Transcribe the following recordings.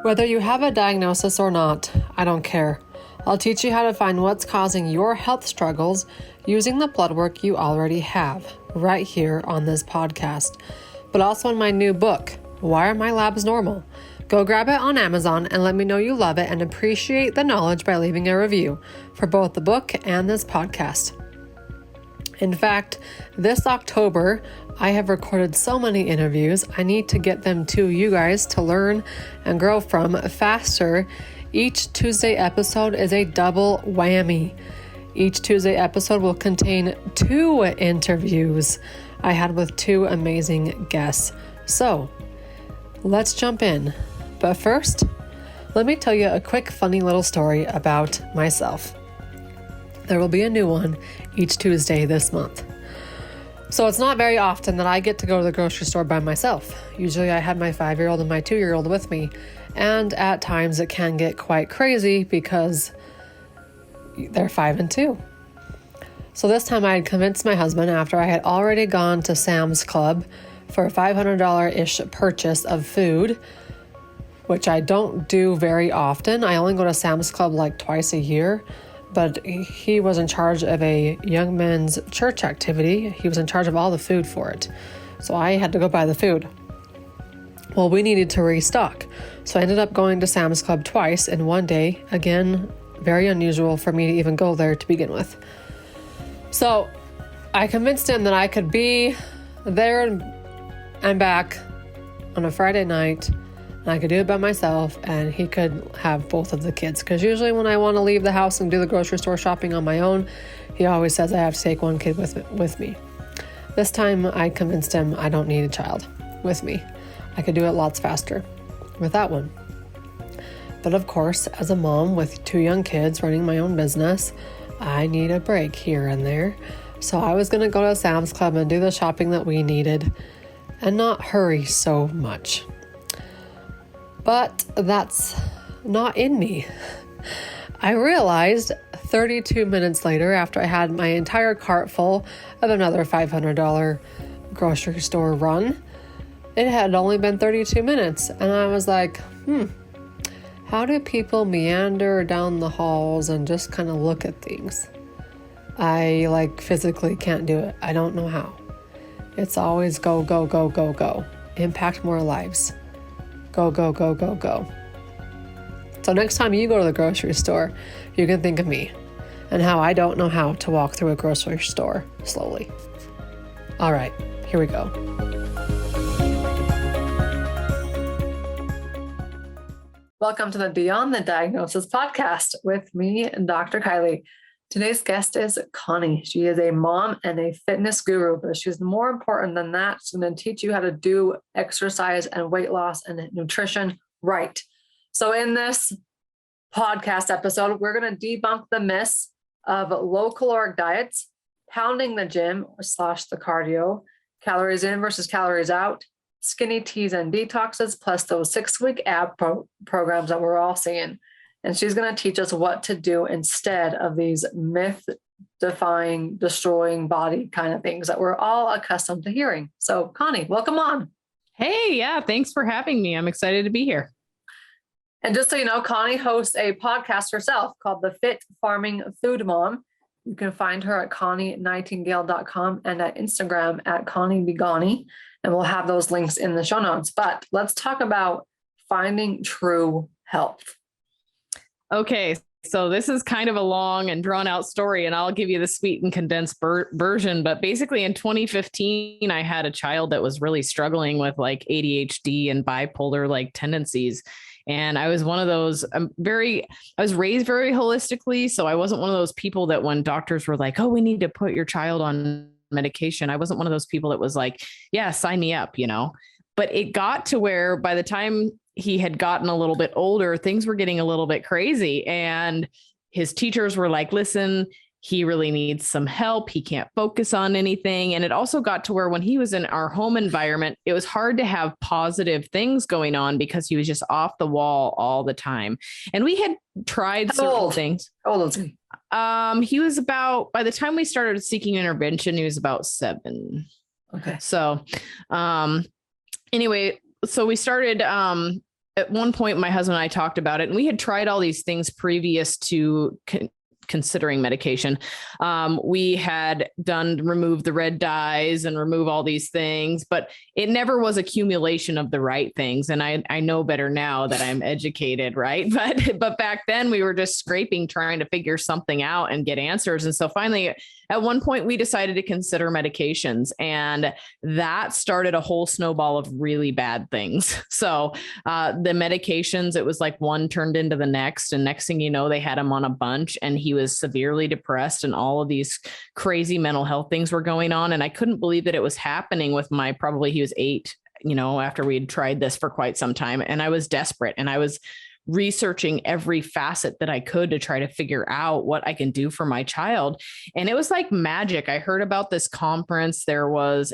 Whether you have a diagnosis or not, I don't care. I'll teach you how to find what's causing your health struggles using the blood work you already have, right here on this podcast. But also in my new book, Why Are My Labs Normal? Go grab it on Amazon and let me know you love it and appreciate the knowledge by leaving a review for both the book and this podcast. In fact, this October, I have recorded so many interviews, I need to get them to you guys to learn and grow from faster. Each Tuesday episode is a double whammy. Each Tuesday episode will contain 2 interviews I had with 2 amazing guests. So, let's jump in. But first, let me tell you a quick funny little story about myself. There will be a new one each Tuesday this month. So it's not very often that I get to go to the grocery store by myself. Usually I had my 5-year-old and my 2-year-old with me, and at times it can get quite crazy because they're 5 and 2. So this time I had convinced my husband, after I had already gone to Sam's Club for a $500-ish purchase of food, which I don't do very often. I only go to Sam's Club like twice a year. But he was in charge of a young men's church activity. He was in charge of all the food for it. So I had to go buy the food. Well, we needed to restock. So I ended up going to Sam's Club twice in one day. Again, very unusual for me to even go there to begin with. So I convinced him that I could be there and back on a Friday night. I could do it by myself, and he could have both of the kids. Because usually when I want to leave the house and do the grocery store shopping on my own, he always says I have to take one kid with me. This time I convinced him I don't need a child with me. I could do it lots faster without one. But of course, as a mom with 2 young kids running my own business, I need a break here and there. So I was going to go to Sam's Club and do the shopping that we needed and not hurry so much. But that's not in me. I realized 32 minutes later, after I had my entire cart full of another $500 grocery store run, it had only been 32 minutes. And I was like, how do people meander down the halls and just kind of look at things? I physically can't do it. I don't know how. It's always go, go, go, go, go. Impact more lives. Go, go, go, go, go. So next time you go to the grocery store, you can think of me and how I don't know how to walk through a grocery store slowly. All right, here we go. Welcome to the Beyond the Diagnosis podcast with me, Dr. Kylie. Today's guest is Connie. She is a mom and a fitness guru, but she's more important than that. She's going to teach you how to do exercise and weight loss and nutrition right. So in this podcast episode, we're going to debunk the myths of low caloric diets, pounding the gym / the cardio, calories in versus calories out, skinny teas and detoxes, plus those 6-week ab programs that we're all seeing. And she's going to teach us what to do instead of these myth-defying, destroying body kind of things that we're all accustomed to hearing. So, Connie, welcome on. Hey, yeah, thanks for having me. I'm excited to be here. And just so you know, Connie hosts a podcast herself called The Fit Farming Food Mom. You can find her at ConnieNightingale.com and at Instagram at ConnieBegani. And we'll have those links in the show notes. But let's talk about finding true health. Okay, so this is kind of a long and drawn out story, and I'll give you the sweet and condensed version. But basically in 2015, I had a child that was really struggling with ADHD and bipolar tendencies. And I was one of those, I was raised very holistically. So I wasn't one of those people that when doctors were like, oh, we need to put your child on medication, I wasn't one of those people that was like, yeah, sign me up, But it got to where by the time he had gotten a little bit older, things were getting a little bit crazy. And his teachers were like, listen, he really needs some help. He can't focus on anything. And it also got to where when he was in our home environment, it was hard to have positive things going on because he was just off the wall all the time. And we had tried certain things. How old is he? He was about, by the time we started seeking intervention, he was about 7. Okay. So, anyway, so we started, at one point, my husband and I talked about it, and we had tried all these things previous to considering medication. We had remove the red dyes and remove all these things, but it never was accumulation of the right things. And I know better now that I'm educated, right? But back then we were just scraping, trying to figure something out and get answers. And so finally, at one point we decided to consider medications, and that started a whole snowball of really bad things. So the medications, it was like one turned into the next, and next thing you know, they had him on a bunch, and he was severely depressed, and all of these crazy mental health things were going on. And I couldn't believe that it was happening with he was 8, after we had tried this for quite some time. And I was desperate, and I was researching every facet that I could to try to figure out what I can do for my child. And it was like magic. I heard about this conference. There was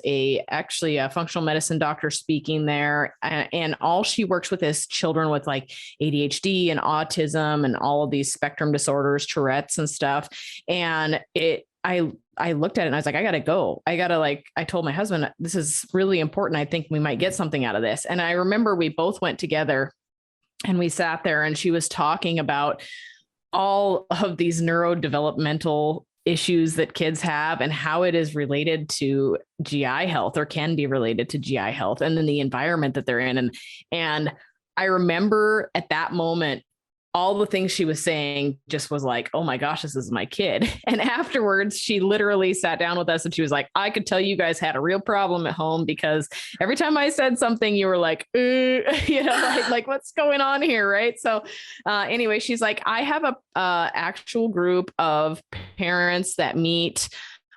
actually a functional medicine doctor speaking there, and all she works with is children with like ADHD and autism and all of these spectrum disorders, Tourette's and stuff. And I looked at it and I was like, I got to go. I told my husband, this is really important. I think we might get something out of this. And I remember we both went together, and we sat there, and she was talking about all of these neurodevelopmental issues that kids have and how it is related to GI health, or can be related to GI health, and then the environment that they're in. And I remember at that moment, all the things she was saying just was like, oh my gosh, this is my kid. And afterwards, she literally sat down with us, and she was like, I could tell you guys had a real problem at home, because every time I said something, you were like, like what's going on here, right? So anyway, she's like, I have a actual group of parents that meet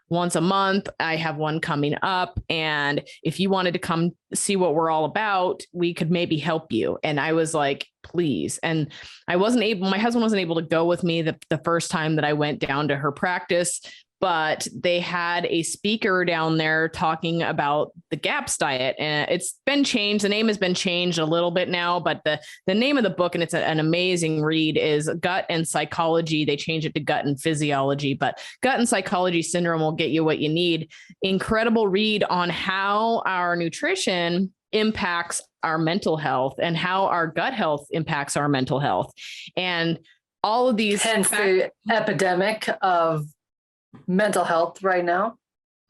once a month. I have one coming up, and if you wanted to come see what we're all about, we could maybe help you. And I was like, please. And my husband wasn't able to go with me the first time that I went down to her practice, but they had a speaker down there talking about the GAPS diet. And it's been changed. The name has been changed a little bit now, but the name of the book, and it's an amazing read, is Gut and Psychology. They changed it to Gut and Physiology, but Gut and Psychology Syndrome will get you what you need. Incredible read on how our nutrition impacts our mental health and how our gut health impacts our mental health. And all of these. Hence the epidemic of mental health right now.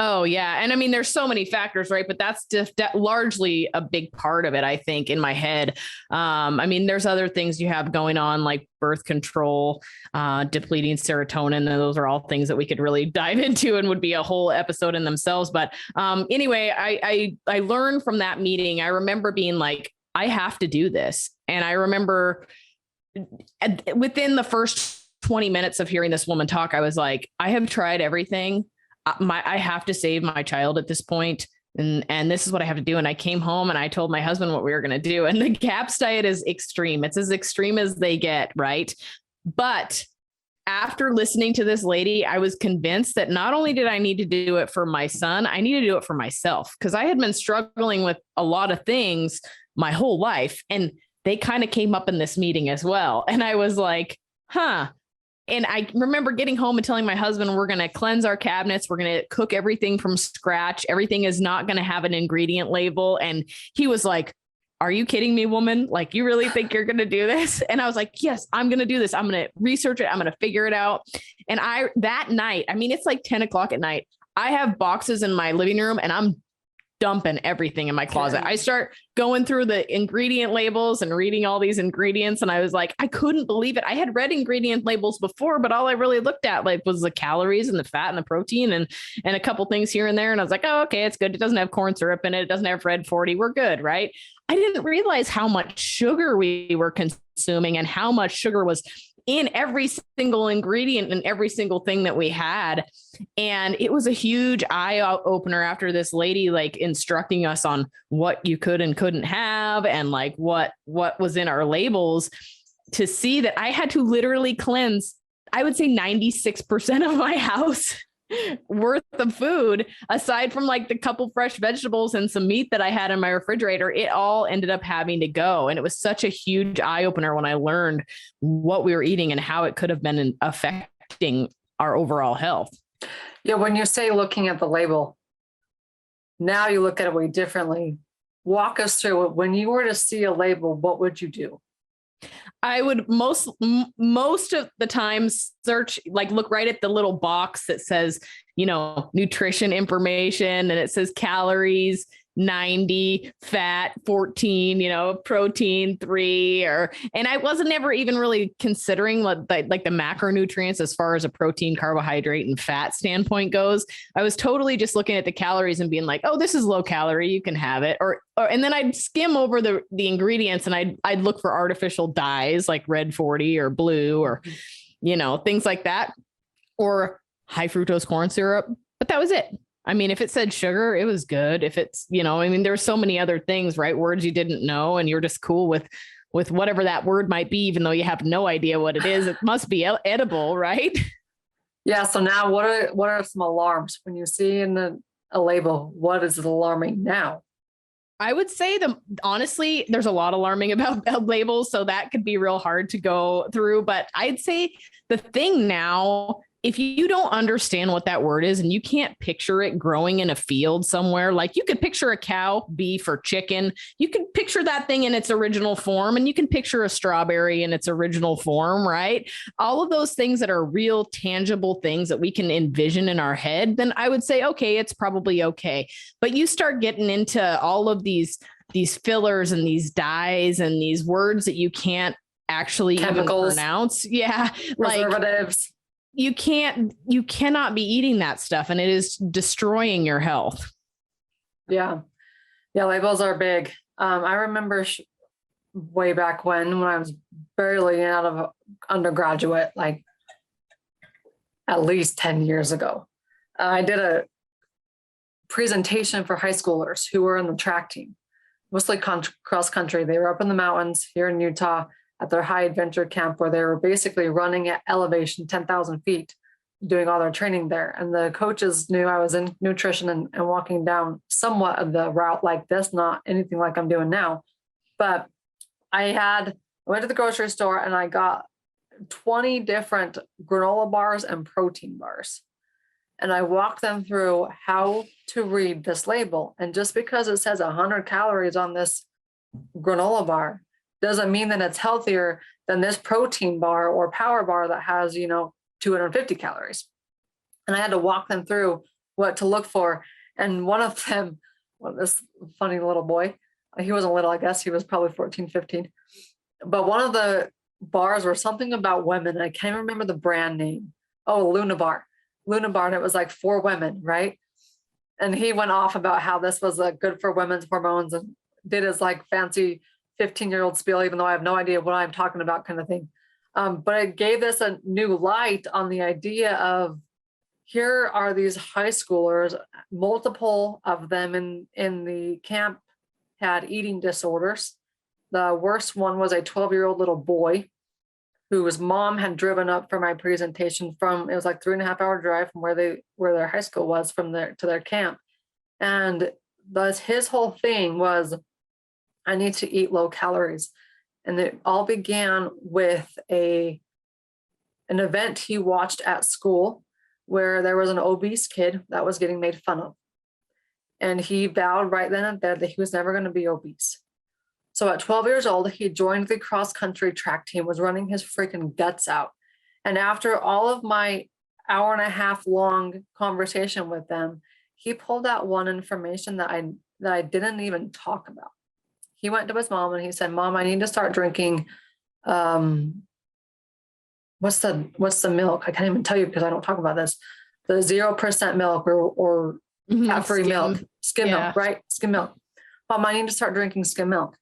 Oh yeah. And I mean, there's so many factors, right? But that's just largely a big part of it, I think, in my head. I mean, there's other things you have going on, like birth control, depleting serotonin. And those are all things that we could really dive into and would be a whole episode in themselves. But anyway, I learned from that meeting. I remember being like, I have to do this. And I remember within the first 20 minutes of hearing this woman talk, I was like, I have tried everything. I have to save my child at this point. And this is what I have to do. And I came home and I told my husband what we were going to do. And the GAPS diet is extreme. It's as extreme as they get. Right. But after listening to this lady, I was convinced that not only did I need to do it for my son, I need to do it for myself, because I had been struggling with a lot of things my whole life. And they kind of came up in this meeting as well. And I was like, huh. And I remember getting home and telling my husband, we're going to cleanse our cabinets. We're going to cook everything from scratch. Everything is not going to have an ingredient label. And he was like, are you kidding me, woman? Like, you really think you're going to do this? And I was like, yes, I'm going to do this. I'm going to research it. I'm going to figure it out. And that night, I mean, it's like 10 o'clock at night. I have boxes in my living room, and I'm dumping everything in my closet. I start going through the ingredient labels and reading all these ingredients. And I was like, I couldn't believe it. I had read ingredient labels before, but all I really looked at was the calories and the fat and the protein and a couple things here and there. And I was like, oh, okay, it's good. It doesn't have corn syrup in it. It doesn't have red 40. We're good. Right. I didn't realize how much sugar we were consuming and how much sugar was in every single ingredient and every single thing that we had. And it was a huge eye opener after this lady, like, instructing us on what you could and couldn't have, and like what was in our labels, to see that I had to literally cleanse, I would say 96% of my house worth of food, aside from like the couple fresh vegetables and some meat that I had in my refrigerator. It all ended up having to go. And it was such a huge eye opener when I learned what we were eating and how it could have been affecting our overall health. Yeah. When you say looking at the label, now you look at it way differently. walk us through it. When you were to see a label, what would you do? I would most of the time search, like look right at the little box that says, nutrition information, and it says calories 90, fat 14, protein 3, and I wasn't ever even really considering what like the macronutrients as far as a protein, carbohydrate, and fat standpoint goes. I was totally just looking at the calories and being like, oh, this is low calorie, you can have it. And then I'd skim over the ingredients, and I'd look for artificial dyes like red 40 or blue or, things like that, or high fructose corn syrup. But that was it. I mean, if it said sugar, it was good. If it's, there's so many other things, right? Words you didn't know, and you're just cool with whatever that word might be, even though you have no idea what it is. It must be edible, right? Yeah. So now what are some alarms when you see in a label? What is alarming now? I would say honestly, there's a lot alarming about labels, so that could be real hard to go through. But I'd say the thing now, if you don't understand what that word is and you can't picture it growing in a field somewhere, like you could picture a cow, beef, or chicken, you can picture that thing in its original form, and you can picture a strawberry in its original form, right? All of those things that are real tangible things that we can envision in our head, then I would say, okay, it's probably okay. But you start getting into all of these fillers and these dyes and these words that you can't actually Chemicals, even pronounce. Yeah. Preservatives. You cannot be eating that stuff, and it is destroying your health. Yeah. Labels are big. I remember way back when I was barely out of undergraduate, like at least 10 years ago, I did a presentation for high schoolers who were in the track team, mostly cross country. They were up in the mountains here in Utah at their high adventure camp, where they were basically running at elevation 10,000 feet, doing all their training there. And the coaches knew I was in nutrition and walking down somewhat of the route like this, not anything like I'm doing now. But I went to the grocery store and I got 20 different granola bars and protein bars. And I walked them through how to read this label. And just because it says 100 calories on this granola bar doesn't mean that it's healthier than this protein bar or power bar that has, 250 calories. And I had to walk them through what to look for. And one of them, this funny little boy, he wasn't little, I guess he was probably 14, 15. But one of the bars were something about women. I can't remember the brand name. Oh, Luna Bar, and it was like for women, right? And he went off about how this was good for women's hormones and did his like fancy 15-year-old spiel, even though I have no idea what I'm talking about kind of thing. But it gave us a new light on the idea of, here are these high schoolers, multiple of them in the camp had eating disorders. The worst one was a 12-year-old little boy whose mom had driven up for my presentation from, it was like 3.5-hour drive from where their high school was from there to their camp. And thus his whole thing was, I need to eat low calories. And it all began with an event he watched at school where there was an obese kid that was getting made fun of. And he vowed right then and there that he was never going to be obese. So at 12 years old, he joined the cross-country track team, was running his freaking guts out. And after all of my 1.5-hour long conversation with them, he pulled out one information that I didn't even talk about. He went to his mom and he said, "Mom, I need to start drinking, what's the milk? I can't even tell you because I don't talk about this. The 0% milk or fat-free milk, skim milk, right? Skim milk. Mom, I need to start drinking skim milk."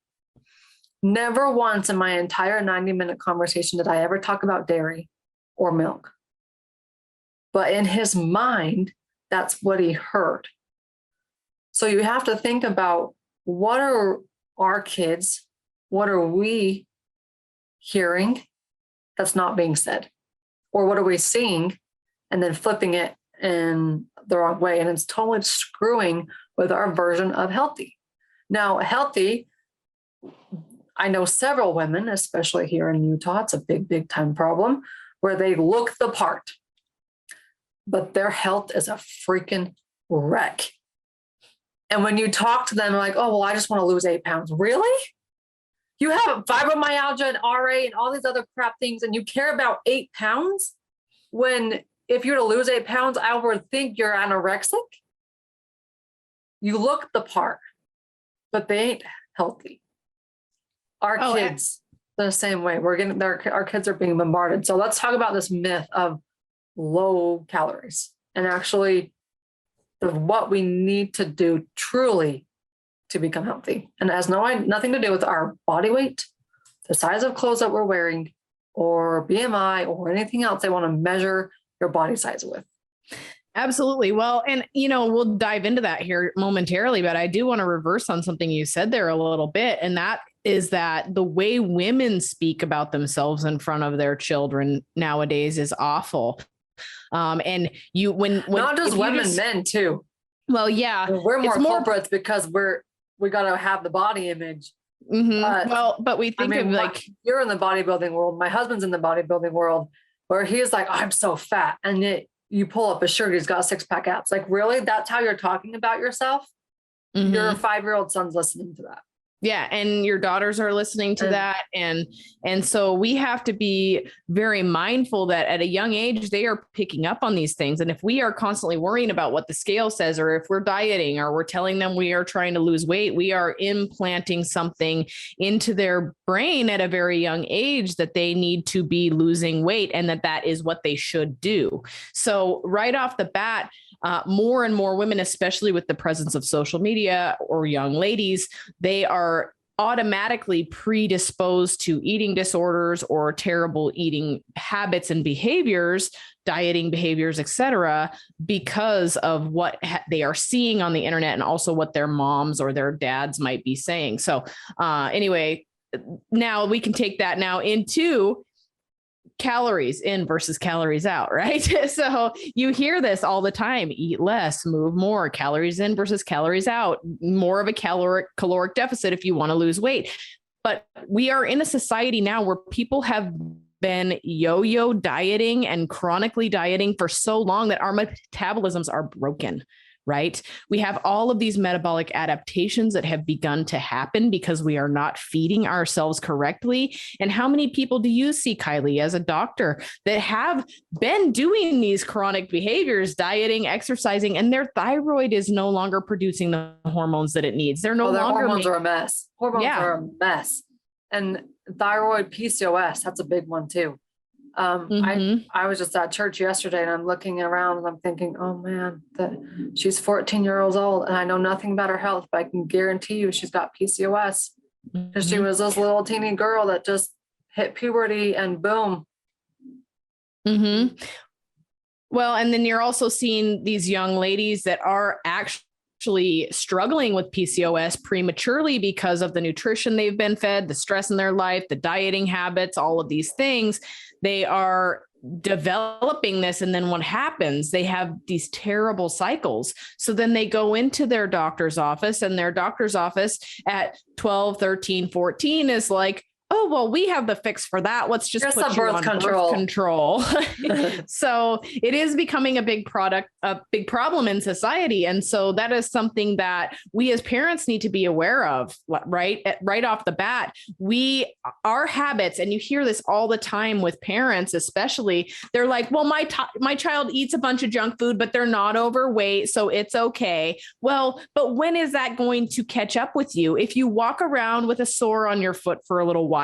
Never once in my entire 90-minute conversation did I ever talk about dairy or milk. But in his mind, that's what he heard. So you have to think about, what are our kids, what are we hearing that's not being said? Or what are we seeing and then flipping it in the wrong way? And it's totally screwing with our version of healthy. Now, healthy, I know several women, especially here in Utah, it's a big, big time problem, where they look the part, but their health is a freaking wreck. And when you talk to them, like, oh, well, I just want to lose 8 pounds. Really? You have fibromyalgia and RA and all these other crap things, and you care about 8 pounds? When if you're to lose 8 pounds, I would think you're anorexic. You look the part, but they ain't healthy. Our kids, the same way. Our kids are being bombarded. So let's talk about this myth of low calories and actually what we need to do truly to become healthy. And it has nothing to do with our body weight, the size of clothes that we're wearing, or BMI, or anything else they want to measure your body size with. Absolutely. Well, and we'll dive into that here momentarily, but I do want to reverse on something you said there a little bit. And that is that the way women speak about themselves in front of their children nowadays is awful. And when not just women, men too. Well, yeah, we're more culprits because we got to have the body image. Mm-hmm. But we think of like, you're in the bodybuilding world. My husband's in the bodybuilding world, where he's like, I'm so fat. And you pull up a shirt, he's got 6-pack abs. Like, really? That's how you're talking about yourself? Mm-hmm. Your 5-year-old son's listening to that. Yeah. And your daughters are listening to that. And so we have to be very mindful that at a young age, they are picking up on these things. And if we are constantly worrying about what the scale says, or if we're dieting, or we're telling them we are trying to lose weight, we are implanting something into their brain at a very young age that they need to be losing weight and that is what they should do. So right off the bat, more and more women, especially with the presence of social media, or young ladies, they are automatically predisposed to eating disorders or terrible eating habits and behaviors, dieting behaviors, etc., because of what they are seeing on the internet, and also what their moms or their dads might be saying. So anyway, now we can take that now into calories in versus calories out, right? So you hear this all the time: eat less, move more, calories in versus calories out, more of a caloric deficit if you want to lose weight. But we are in a society now where people have been yo-yo dieting and chronically dieting for so long that our metabolisms are broken. Right? We have all of these metabolic adaptations that have begun to happen because we are not feeding ourselves correctly. And how many people do you see, Kylie, as a doctor, that have been doing these chronic behaviors, dieting, exercising, and their thyroid is no longer producing the hormones that it needs? They're no longer. Hormones are a mess. Hormones are a mess. And thyroid, PCOS, that's a big one too. I was just at church yesterday, and I'm looking around and I'm thinking, oh man, she's 14 years old and I know nothing about her health, but I can guarantee you she's got PCOS. Because she was this little teeny girl that just hit puberty and boom. Well, and then you're also seeing these young ladies that are actually struggling with PCOS prematurely because of the nutrition they've been fed, the stress in their life, the dieting habits, all of these things. They are developing this. And then what happens? They have these terrible cycles. So then they go into their doctor's office, and their doctor's office at 12, 13, 14 is like, oh, well, we have the fix for that. Let's just put you on birth control. So it is becoming a big problem in society. And so that is something that we as parents need to be aware of, right? Right off the bat, our habits, and you hear this all the time with parents, especially, they're like, well, my child eats a bunch of junk food, but they're not overweight, so it's okay. Well, but when is that going to catch up with you? If you walk around with a sore on your foot for a little while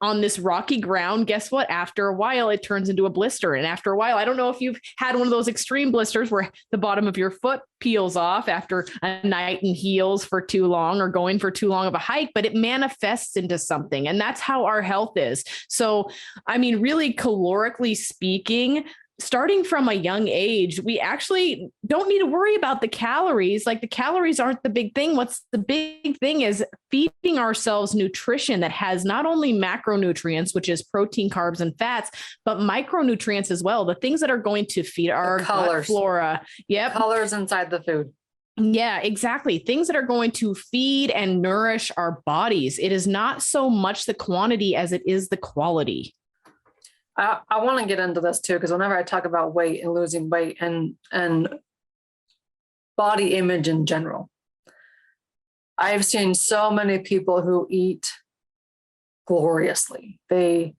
on this rocky ground, guess what? After a while, it turns into a blister. And after a while, I don't know if you've had one of those extreme blisters where the bottom of your foot peels off after a night in heels for too long, or going for too long of a hike, but it manifests into something. And that's how our health is. So, I mean, really calorically speaking, starting from a young age, we actually don't need to worry about the calories. Like, the calories aren't the big thing. What's the big thing is feeding ourselves nutrition that has not only macronutrients, which is protein, carbs, and fats, but micronutrients as well. The things that are going to feed our gut flora. Yep. Colors inside the food. Yeah, exactly. Things that are going to feed and nourish our bodies. It is not so much the quantity as it is the quality. I want to get into this too, because whenever I talk about weight and losing weight and body image in general, I've seen so many people who eat gloriously. They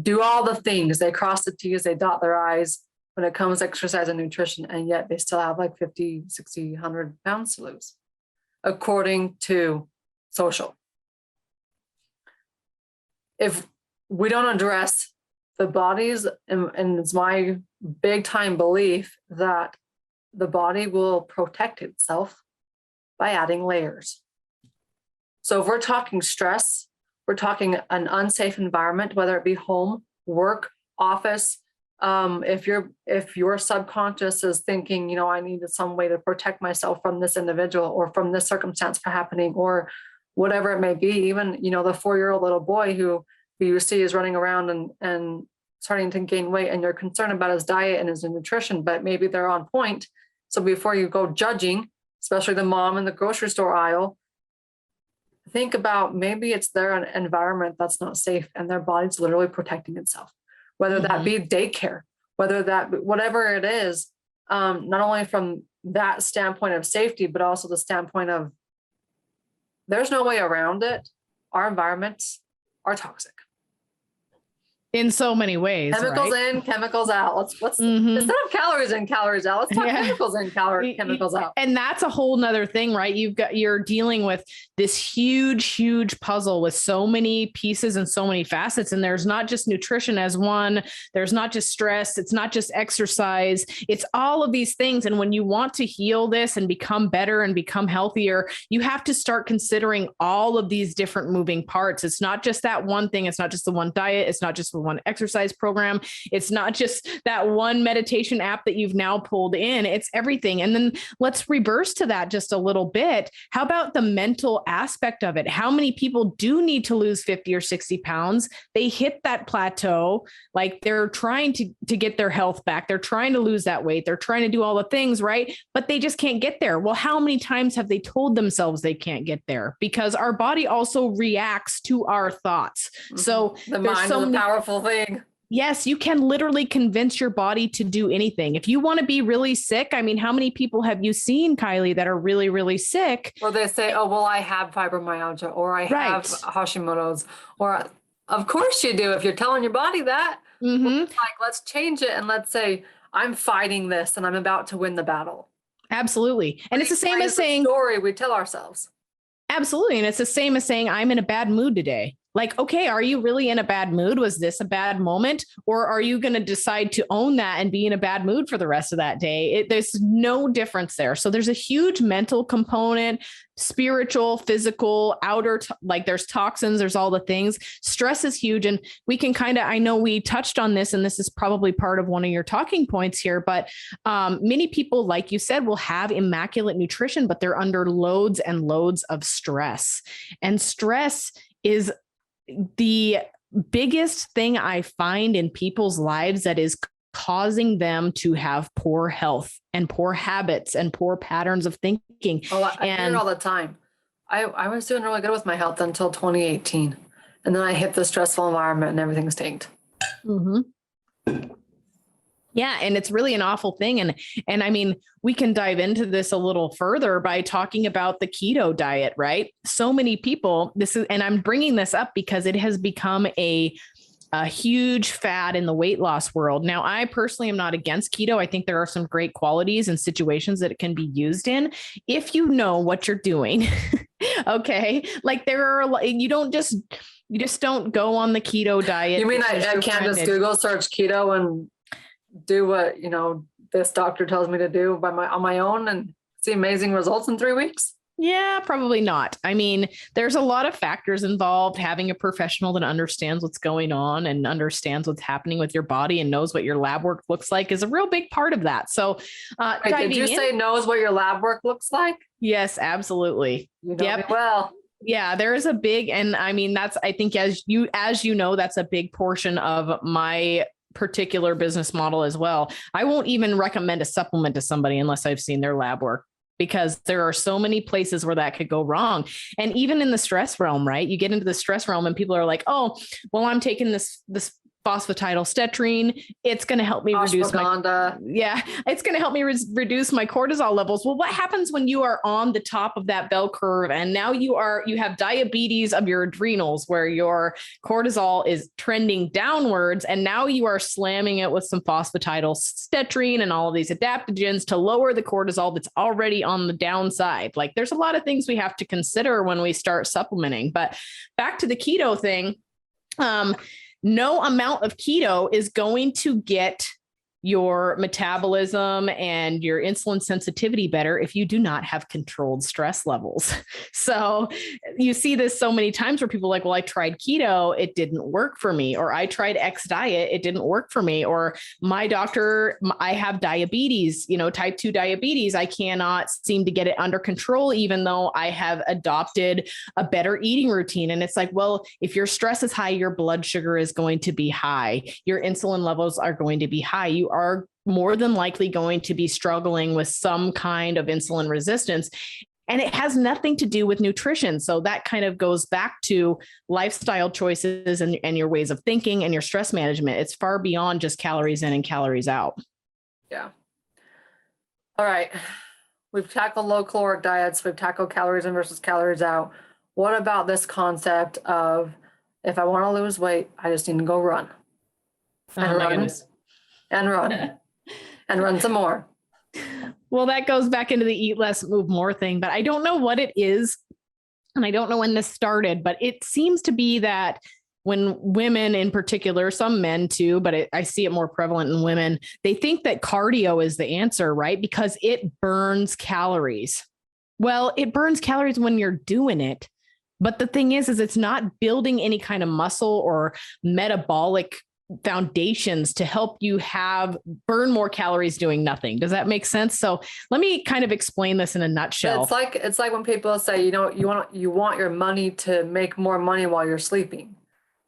do all the things. They cross the T's, they dot their I's when it comes to exercise and nutrition, and yet they still have like 50, 60, 100 pounds to lose, according to social. If we don't address the bodies, and it's my big time belief that the body will protect itself by adding layers. So if we're talking stress, we're talking an unsafe environment, whether it be home, work, office. If your subconscious is thinking, you know, I needed some way to protect myself from this individual or from this circumstance happening, or whatever it may be, even, you know, the 4-year-old little boy who you see is running around and starting to gain weight, and you're concerned about his diet and his nutrition, but maybe they're on point. So before you go judging, especially the mom in the grocery store aisle, think about maybe it's their environment that's not safe and their body's literally protecting itself, whether that be daycare, whatever it is, not only from that standpoint of safety, but also the standpoint of there's no way around it. Our environments are toxic. In so many ways. Chemicals in, chemicals out. Let's instead of calories in, calories out, let's talk chemicals in, chemicals out. And that's a whole nother thing, right? You're dealing with this huge puzzle with so many pieces and so many facets. And there's not just nutrition as one, there's not just stress, it's not just exercise, it's all of these things. And when you want to heal this and become better and become healthier, you have to start considering all of these different moving parts. It's not just that one thing. It's not just the one diet. It's not just the one exercise program. It's not just that one meditation app that you've now pulled in. It's everything. And then let's reverse to that just a little bit. How about the mental aspect of it? How many people do need to lose 50 or 60 pounds? They hit that plateau, like they're trying to get their health back. They're trying to lose that weight. They're trying to do all the things, right? But they just can't get there. Well, how many times have they told themselves they can't get there? Because our body also reacts to our thoughts. So the mind is a powerful thing. Yes, you can literally convince your body to do anything. If you want to be really sick, I mean, how many people have you seen, Kylie, that are really, really sick? Or they say, oh, well, I have fibromyalgia, or I have Hashimoto's, or of course you do if you're telling your body that. Well, like, let's change it and let's say, I'm fighting this and I'm about to win the battle. Absolutely. And it's the same as saying, story we tell ourselves. Absolutely. And it's the same as saying, I'm in a bad mood today. Like, okay, are you really in a bad mood? Was this a bad moment? Or are you going to decide to own that and be in a bad mood for the rest of that day? There's no difference there. So there's a huge mental component, spiritual, physical, outer, like there's toxins, there's all the things. Stress is huge. And we can I know we touched on this, and this is probably part of one of your talking points here, but many people, like you said, will have immaculate nutrition, but they're under loads and loads of stress. And stress is the biggest thing I find in people's lives that is causing them to have poor health and poor habits and poor patterns of thinking. Oh, I hear it all the time. I was doing really good with my health until 2018. And then I hit the stressful environment and everything tanked. Yeah. And it's really an awful thing. And I mean, we can dive into this a little further by talking about the keto diet, right? So many people, and I'm bringing this up because it has become a huge fad in the weight loss world. Now, I personally am not against keto. I think there are some great qualities and situations that it can be used in if you know what you're doing. Okay. Like you just don't go on the keto diet. You mean I can't just Google search keto and do what, this doctor tells me to do on my own and see amazing results in 3 weeks? Yeah, probably not. I mean, there's a lot of factors involved. Having a professional that understands what's going on and understands what's happening with your body and knows what your lab work looks like is a real big part of that. So did you say knows what your lab work looks like? Yes, absolutely. You know me well. Yeah, there is a big, and I mean, I think as you know, that's a big portion of my particular business model as well. I won't even recommend a supplement to somebody unless I've seen their lab work, because there are so many places where that could go wrong. And even in the stress realm, right? You get into the stress realm and people are like, oh, well, I'm taking this phosphatidylstetrine. It's going to help me reduce it's going to help me reduce my cortisol levels. Well, what happens when you are on the top of that bell curve and now you have diabetes of your adrenals where your cortisol is trending downwards, and now you are slamming it with some phosphatidylstetrine and all of these adaptogens to lower the cortisol that's already on the downside. Like, there's a lot of things we have to consider when we start supplementing. But back to the keto thing, no amount of keto is going to get your metabolism and your insulin sensitivity better if you do not have controlled stress levels. So you see this so many times where people are like, well, I tried keto, it didn't work for me. Or I tried X diet, it didn't work for me. Or my doctor, I have diabetes, type 2 diabetes. I cannot seem to get it under control, even though I have adopted a better eating routine. And it's like, well, if your stress is high, your blood sugar is going to be high. Your insulin levels are going to be high. You are more than likely going to be struggling with some kind of insulin resistance. And it has nothing to do with nutrition. So that kind of goes back to lifestyle choices and your ways of thinking and your stress management. It's far beyond just calories in and calories out. Yeah. All right. We've tackled low caloric diets. We've tackled calories in versus calories out. What about this concept of, if I want to lose weight, I just need to go run. Oh my goodness. And run and run some more. Well, that goes back into the eat less, move more thing, but I don't know what it is. And I don't know when this started, but it seems to be that when women in particular, some men too, but I see it more prevalent in women, they think that cardio is the answer, right? Because it burns calories. Well, it burns calories when you're doing it. But the thing is it's not building any kind of muscle or metabolic foundations to help you burn more calories doing nothing. Does that make sense? So let me kind of explain this in a nutshell. It's like when people say, you want your money to make more money while you're sleeping.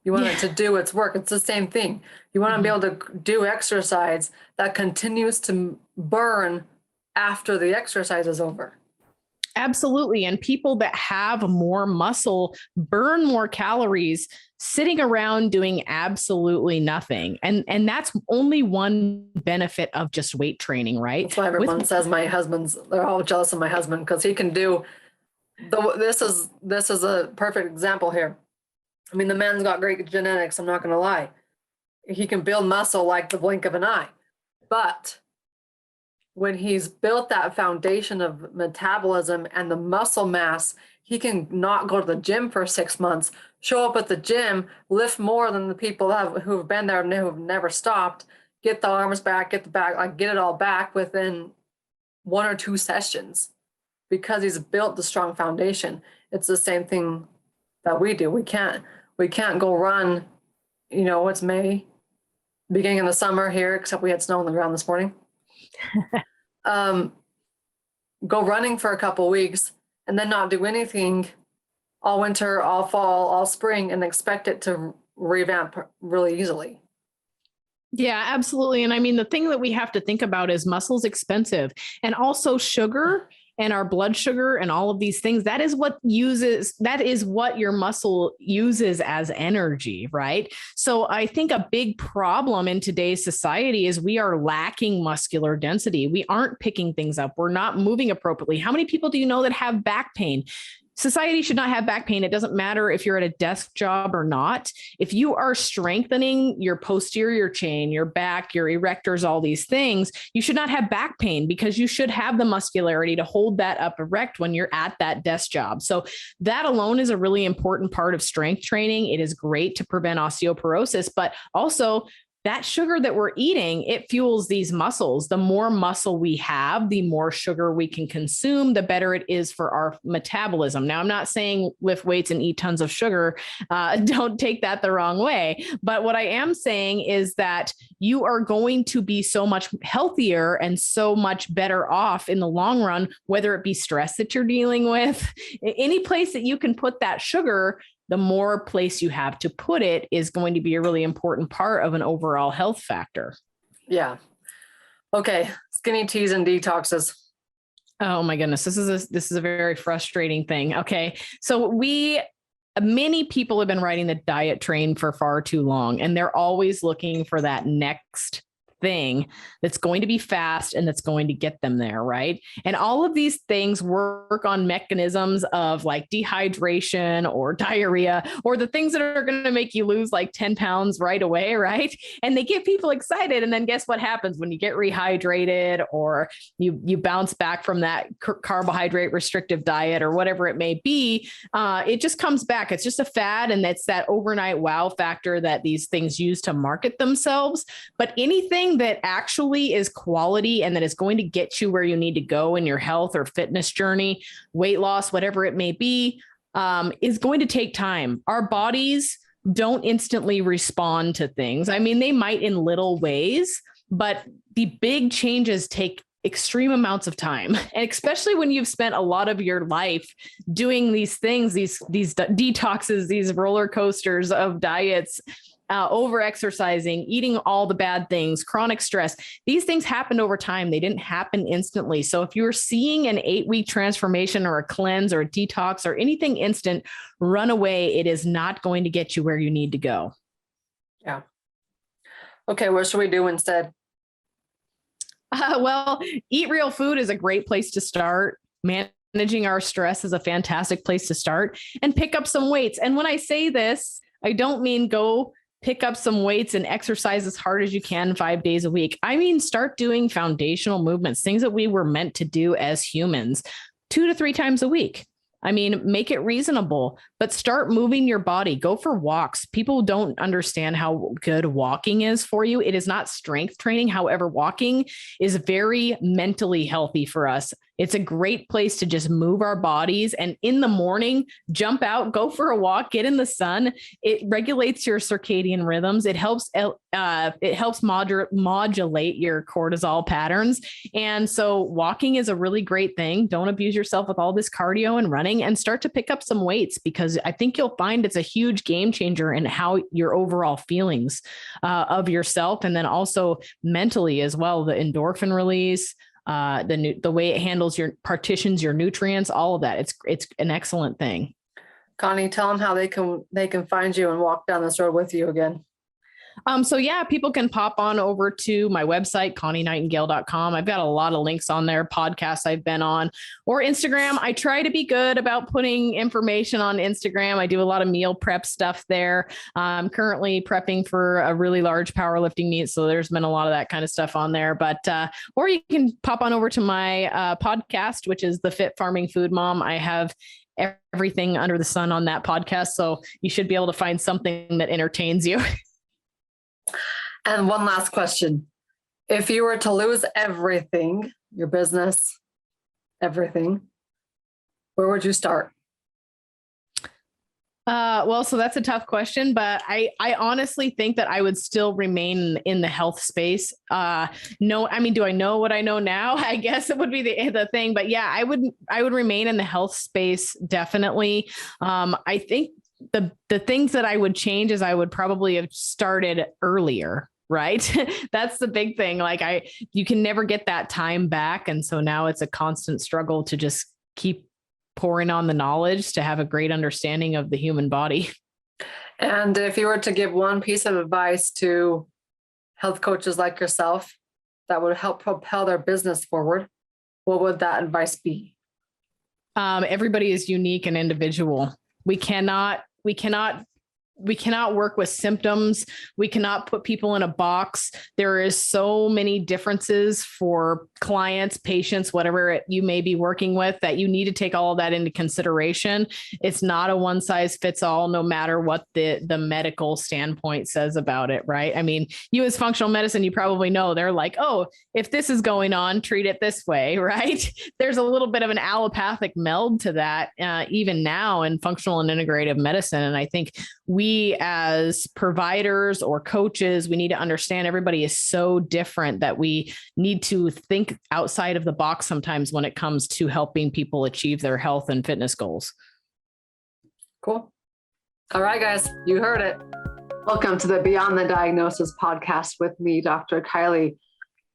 You want it to do its work. It's the same thing. You want to be able to do exercise that continues to burn after the exercise is over. Absolutely. And people that have more muscle burn more calories sitting around doing absolutely nothing. And that's only one benefit of just weight training, right? That's why everyone says they're all jealous of my husband because he can do this is a perfect example here. I mean, the man's got great genetics, I'm not going to lie. He can build muscle like the blink of an eye. But when he's built that foundation of metabolism and the muscle mass, he can not go to the gym for 6 months, show up at the gym, lift more than the people who've been there and who've never stopped, get the arms back, get the back, like get it all back within 1 or 2 sessions because he's built the strong foundation. It's the same thing that we do. We can't go run, it's May, beginning of the summer here, except we had snow on the ground this morning. Go running for a couple weeks and then not do anything all winter, all fall, all spring, and expect it to revamp really easily. Yeah, absolutely. And I mean, the thing that we have to think about is muscle's expensive, and also sugar and our blood sugar and all of these things. That is what your muscle uses as energy, right? So I think a big problem in today's society is we are lacking muscular density. We aren't picking things up. We're not moving appropriately. How many people do you know that have back pain? Society should not have back pain. It doesn't matter if you're at a desk job or not. If you are strengthening your posterior chain, your back, your erectors, all these things, you should not have back pain because you should have the muscularity to hold that up erect when you're at that desk job. So that alone is a really important part of strength training. It is great to prevent osteoporosis, but also that sugar that we're eating, it fuels these muscles. The more muscle we have, the more sugar we can consume, the better it is for our metabolism. Now, I'm not saying lift weights and eat tons of sugar. Don't take that the wrong way. But what I am saying is that you are going to be so much healthier and so much better off in the long run, whether it be stress that you're dealing with, any place that you can put that sugar, the more place you have to put it is going to be a really important part of an overall health factor. Yeah. Okay. Skinny teas and detoxes. Oh my goodness. This is a very frustrating thing. Okay. So we many people have been riding the diet train for far too long, and they're always looking for that next thing that's going to be fast and that's going to get them there, right? And all of these things work on mechanisms of like dehydration or diarrhea, or the things that are going to make you lose like 10 pounds right away, right? And they get people excited. And then guess what happens when you get rehydrated or you bounce back from that carbohydrate restrictive diet or whatever it may be? It just comes back. It's just a fad, and it's that overnight wow factor that these things use to market themselves. But anything that actually is quality and that is going to get you where you need to go in your health or fitness journey, weight loss, whatever it may be, is going to take time. Our bodies don't instantly respond to things. I mean, they might in little ways, but the big changes take extreme amounts of time. And especially when you've spent a lot of your life doing these things, these detoxes, these roller coasters of diets, over exercising, eating all the bad things, chronic stress. These things happened over time. They didn't happen instantly. So if you're seeing an 8-week transformation or a cleanse or a detox or anything instant, run away. It is not going to get you where you need to go. Yeah. Okay. What should we do instead? Well, eat real food is a great place to start. Managing our stress is a fantastic place to start, and pick up some weights. And when I say this, I don't mean go pick up some weights and exercise as hard as you can 5 days a week. I mean, start doing foundational movements, things that we were meant to do as humans 2 to 3 times a week. I mean, make it reasonable, but start moving your body. Go for walks. People don't understand how good walking is for you. It is not strength training. However, walking is very mentally healthy for us. It's a great place to just move our bodies. And in the morning, jump out, go for a walk, get in the sun. It regulates your circadian rhythms. It helps modulate your cortisol patterns. And so walking is a really great thing. Don't abuse yourself with all this cardio and running, and start to pick up some weights, because I think you'll find it's a huge game changer in how your overall feelings of yourself, and then also mentally as well, the endorphin release, the way it handles partitions your nutrients, all of that. It's an excellent thing. Connie, tell them how they can find you and walk down this road with you again. So yeah, people can pop on over to my website, ConnieNightingale.com. I've got a lot of links on there, podcasts I've been on, or Instagram. I try to be good about putting information on Instagram. I do a lot of meal prep stuff there. I'm currently prepping for a really large powerlifting meet, so there's been a lot of that kind of stuff on there. But or you can pop on over to my podcast, which is the Fit Farming Food Mom. I have everything under the sun on that podcast, so you should be able to find something that entertains you. And one last question. If you were to lose everything, your business, everything, where would you start? Well, so that's a tough question, but I honestly think that I would still remain in the health space. No, I mean, do I know what I know now? I guess it would be the thing, but yeah, I would remain in the health space. Definitely. I think the things that I would change is I would probably have started earlier. Right. That's the big thing. Like you can never get that time back. And so now it's a constant struggle to just keep pouring on the knowledge to have a great understanding of the human body. And if you were to give one piece of advice to health coaches like yourself that would help propel their business forward, what would that advice be? Everybody is unique and individual. We cannot work with symptoms. We cannot put people in a box. There is so many differences for clients, patients, whatever you may be working with, that you need to take all of that into consideration. It's not a one size fits all, no matter what the medical standpoint says about it, right? I mean, you as functional medicine, you probably know they're like, oh, if this is going on, treat it this way, right? There's a little bit of an allopathic meld to that, even now in functional and integrative medicine. And I think we as providers or coaches, we need to understand everybody is so different that we need to think outside of the box sometimes when it comes to helping people achieve their health and fitness goals. Cool. All right, guys, you heard it. Welcome to the Beyond the Diagnosis podcast with me, Dr. Kylie.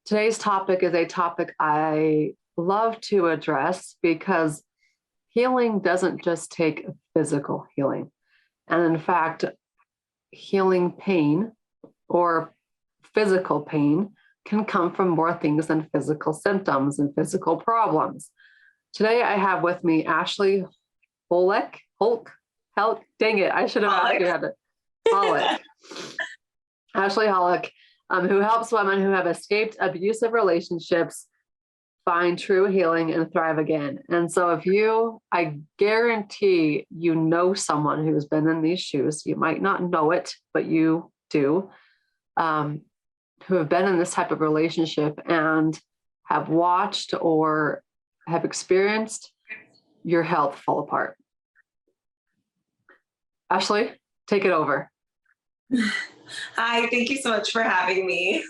Today's topic is a topic I love to address because healing doesn't just take physical healing. And in fact, healing pain or physical pain can come from more things than physical symptoms and physical problems. Today, I have with me Ashlee Hoelck. Dang it, I should have asked you how to. Hoelck. Ashlee Hoelck, who helps women who have escaped abusive relationships find true healing and thrive again. And so I guarantee you know someone who's been in these shoes. You might not know it, but you do, who have been in this type of relationship and have watched or have experienced your health fall apart. Ashlee, take it over. Hi, thank you so much for having me.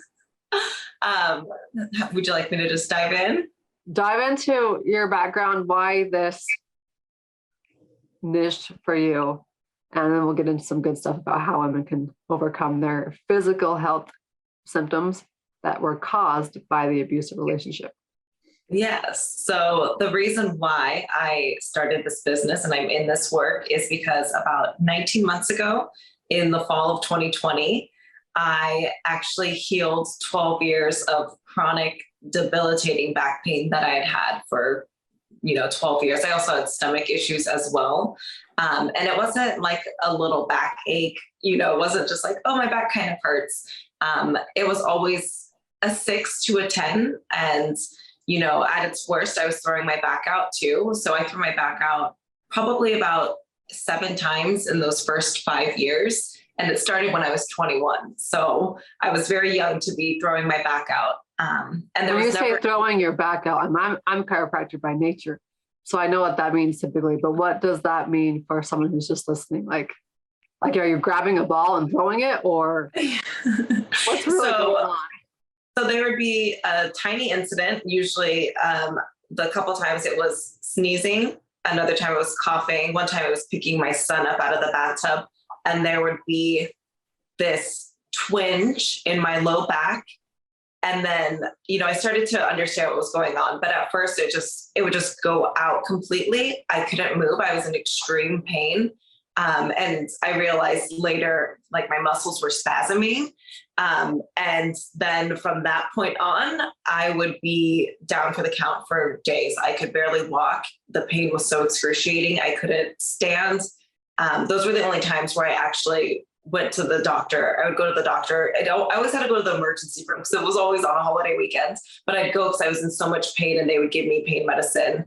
Would you like me to just dive in? Dive into your background, why this niche for you, and then we'll get into some good stuff about how women can overcome their physical health symptoms that were caused by the abusive relationship. Yes. So the reason why I started this business and I'm in this work is because about 19 months ago, in the fall of 2020, I actually healed 12 years of chronic debilitating back pain that I had had for 12 years. I also had stomach issues as well. And it wasn't like a little backache, it wasn't just like, oh, my back kind of hurts. It was always a 6 to a 10. And, at its worst, I was throwing my back out too. So I threw my back out probably about 7 times in those first 5 years. And it started when I was 21. So I was very young to be throwing my back out. And there when was you say throwing your back out, I'm a chiropractor by nature, so I know what that means typically. But what does that mean for someone who's just listening? Like, are you grabbing a ball and throwing it, or what's really going on? So there would be a tiny incident. Usually, the couple times it was sneezing. Another time it was coughing. One time it was picking my son up out of the bathtub, and there would be this twinge in my low back. And then, I started to understand what was going on, but at first it would just go out completely. I couldn't move. I was in extreme pain. And I realized later, like, my muscles were spasming. And then from that point on, I would be down for the count for days. I could barely walk. The pain was so excruciating. I couldn't stand. Those were the only times where I actually went to the doctor. I would go to the doctor. I always had to go to the emergency room because it was always on a holiday weekend, but I'd go because I was in so much pain and they would give me pain medicine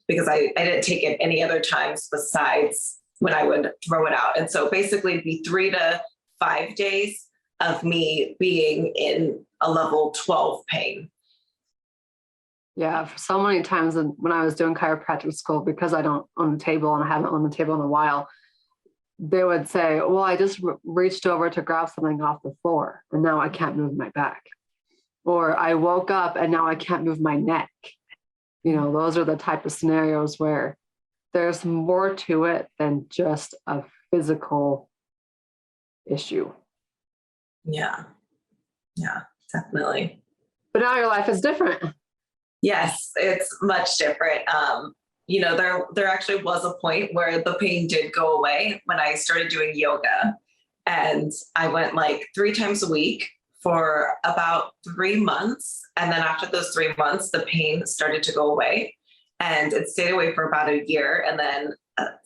because I didn't take it any other times besides when I would throw it out. And so basically it'd be 3 to 5 days of me being in a level 12 pain. Yeah, for so many times when I was doing chiropractic school, because I don't own a table and I haven't owned a table in a while, they would say, well, I just reached over to grab something off the floor and now I can't move my back. Or I woke up and now I can't move my neck. Those are the type of scenarios where there's more to it than just a physical issue. Yeah, definitely. But now your life is different. Yes, it's much different. There actually was a point where the pain did go away when I started doing yoga, and I went like 3 times a week for about 3 months. And then after those 3 months, the pain started to go away, and it stayed away for about a year. And then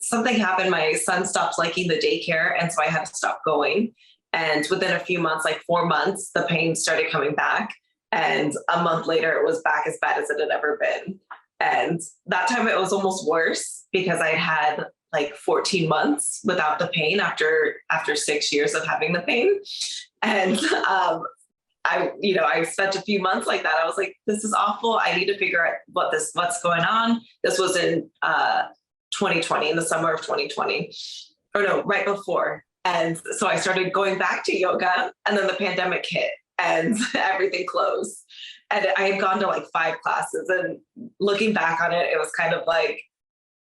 something happened. My son stopped liking the daycare. And so I had to stop going. And within a few months, like 4 months, the pain started coming back. And a month later, it was back as bad as it had ever been. And that time it was almost worse because I had like 14 months without the pain after 6 years of having the pain. And I spent a few months like that. I was like, this is awful. I need to figure out what's going on. This was in 2020, in the summer of 2020, or no, right before. And so I started going back to yoga, and then the pandemic hit and everything closed. And I had gone to like 5 classes, and looking back on it, it was kind of like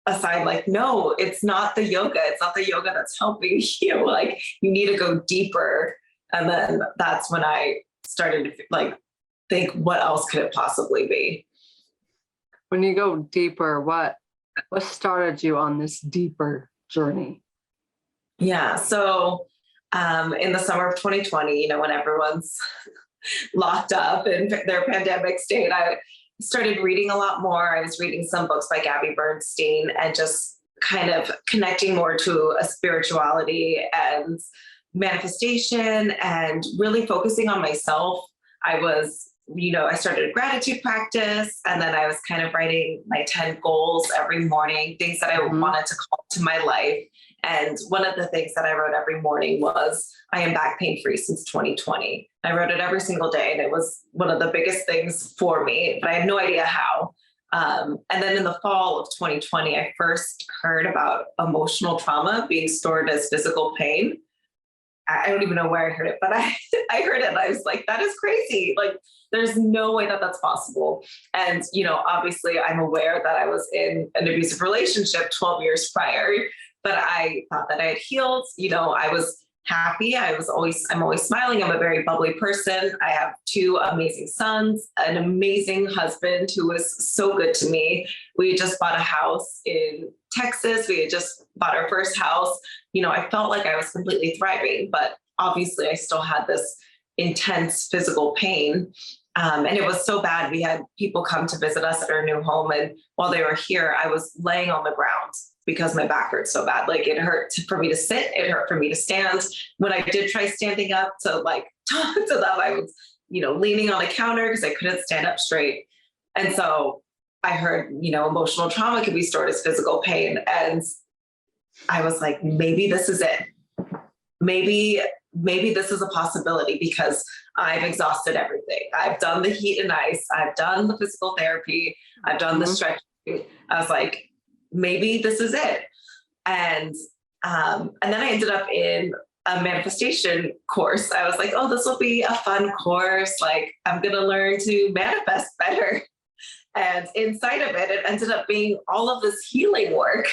a sign like, no, it's not the yoga. It's not the yoga that's helping you. Like, you need to go deeper. And then that's when I started to like think, what else could it possibly be? When you go deeper, what started you on this deeper journey? Yeah. So in the summer of 2020, when everyone's locked up in their pandemic state, I started reading a lot more. I was reading some books by Gabby Bernstein and just kind of connecting more to a spirituality and manifestation and really focusing on myself. I started a gratitude practice, and then I was kind of writing my 10 goals every morning, things that I wanted to call to my life. And one of the things that I wrote every morning was, I am back pain free since 2020. I wrote it every single day, and it was one of the biggest things for me, but I had no idea how. And then in the fall of 2020, I first heard about emotional trauma being stored as physical pain. I don't even know where I heard it, but I heard it and I was like, that is crazy. Like, there's no way that that's possible. And, obviously I'm aware that I was in an abusive relationship 12 years prior, but I thought that I had healed. I was happy. I'm always smiling. I'm a very bubbly person. I have 2 amazing sons, an amazing husband who was so good to me. We just bought a house in Texas. We had just bought our first house. I felt like I was completely thriving, but obviously I still had this intense physical pain. And it was so bad. We had people come to visit us at our new home. And while they were here, I was laying on the ground because my back hurt so bad. Like, it hurt for me to sit. It hurt for me to stand. When I did try standing up to talk to them, I was, leaning on the counter because I couldn't stand up straight. And so I heard, emotional trauma can be stored as physical pain. And I was like, maybe this is it. Maybe this is a possibility, because I've exhausted everything. I've done the heat and ice. I've done the physical therapy. I've done the stretching. I was like, maybe this is it. And then I ended up in a manifestation course. I was like, oh, this will be a fun course. Like, I'm going to learn to manifest better. And inside of it, it ended up being all of this healing work.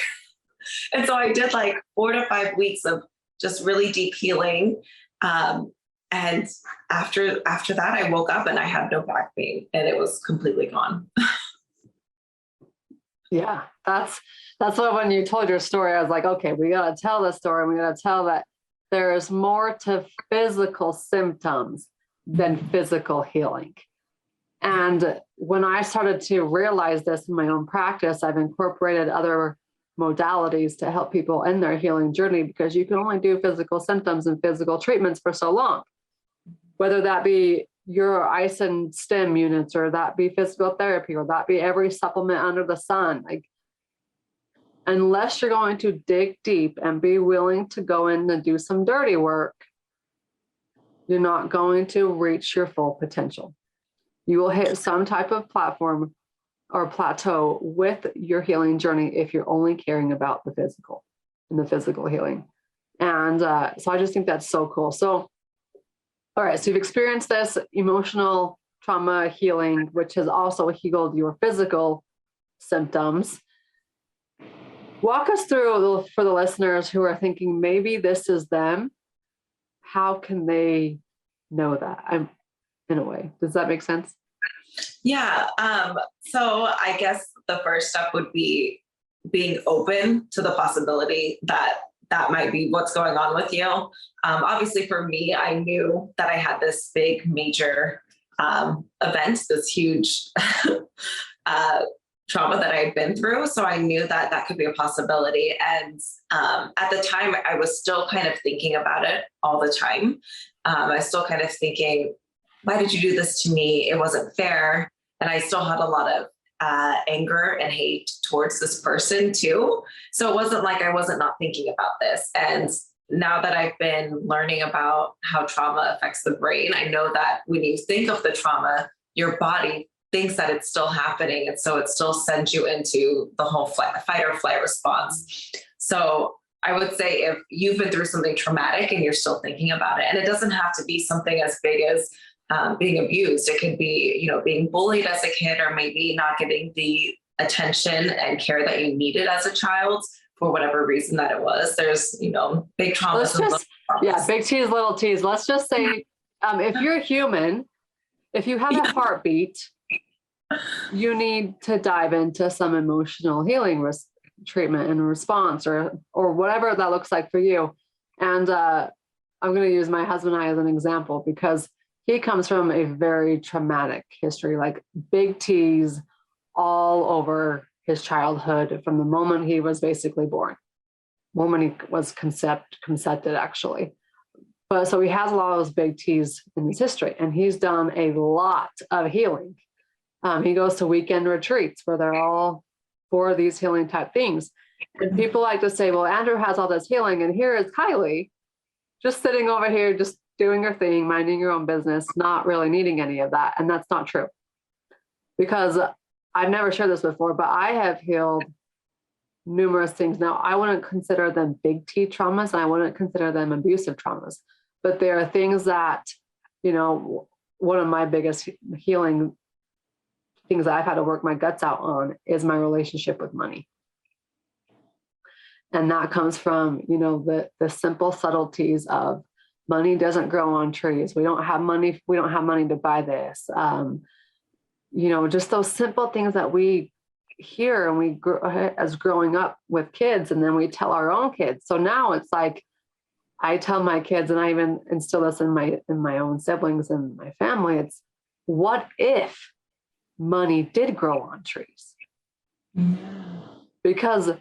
And so I did 4 to 5 weeks of just really deep healing. And after that, I woke up and I had no back pain, and it was completely gone. Yeah, that's what, when you told your story, I was like, okay, we got to tell this story. We got to tell that there's more to physical symptoms than physical healing. And when I started to realize this in my own practice, I've incorporated other modalities to help people in their healing journey, because you can only do physical symptoms and physical treatments for so long, whether that be your ice and stim units, or that be physical therapy, or that be every supplement under the sun. Like, unless you're going to dig deep and be willing to go in and do some dirty work, you're not going to reach your full potential. You will hit some type of platform or plateau with your healing journey if you're only caring about the physical and the physical healing. And so I just think that's so cool. So, all right, so you've experienced this emotional trauma healing, which has also healed your physical symptoms. Walk us through, for the listeners who are thinking maybe this is them, how can they know that? In a way, does that make sense? Yeah. So I guess the first step would be being open to the possibility that might be what's going on with you. Obviously for me, I knew that I had this big major event, this huge trauma that I had been through. So I knew that could be a possibility. And at the time, I was still kind of thinking about it all the time. I was still kind of thinking, why did you do this to me? It wasn't fair. And I still had a lot of anger and hate towards this person too. So it wasn't like I wasn't not thinking about this. And now that I've been learning about how trauma affects the brain, I know that when you think of the trauma, your body thinks that it's still happening. And so it still sends you into the whole fight or flight response. So I would say if you've been through something traumatic and you're still thinking about it, and it doesn't have to be something as big as being abused. It could be, being bullied as a kid, or maybe not getting the attention and care that you needed as a child for whatever reason that it was. There's, big traumas. Big T's, little T's. Let's just say, if you're human, if you have a heartbeat, you need to dive into some emotional healing treatment and response, or whatever that looks like for you. And I'm going to use my husband and I as an example because he comes from a very traumatic history, like big T's all over his childhood from the moment he was basically born, moment he was concepted actually. But so he has a lot of those big T's in his history, and he's done a lot of healing. He goes to weekend retreats where they're all for these healing type things. And people like to say, well, Andrew has all this healing, and here is Kylie just sitting over here, just doing her thing, minding your own business, not really needing any of that. And that's not true. Because I've never shared this before, but I have healed numerous things. Now, I wouldn't consider them big T traumas, and I wouldn't consider them abusive traumas. But there are things that, you know, one of my biggest healing things that I've had to work my guts out on is my relationship with money. And that comes from, you know, the simple subtleties of money doesn't grow on trees. We don't have money. We don't have money to buy this. You know, just those simple things that we hear and we grow as growing up with kids, and then we tell our own kids. So now it's like, I tell my kids, and I even instill this in my own siblings and my family. It's, what if money did grow on trees? Because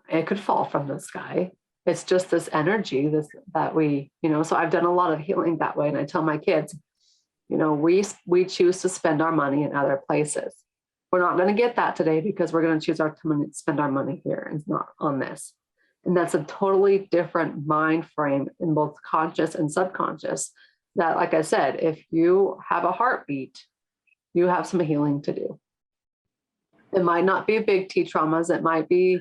it could fall from the sky. It's just this energy that we, you know, so I've done a lot of healing that way. And I tell my kids, you know, we choose to spend our money in other places. We're not going to get that today because we're going to choose to spend our money here and not on this. And that's a totally different mind frame in both conscious and subconscious. That, like I said, if you have a heartbeat, you have some healing to do. It might not be big T traumas. It might be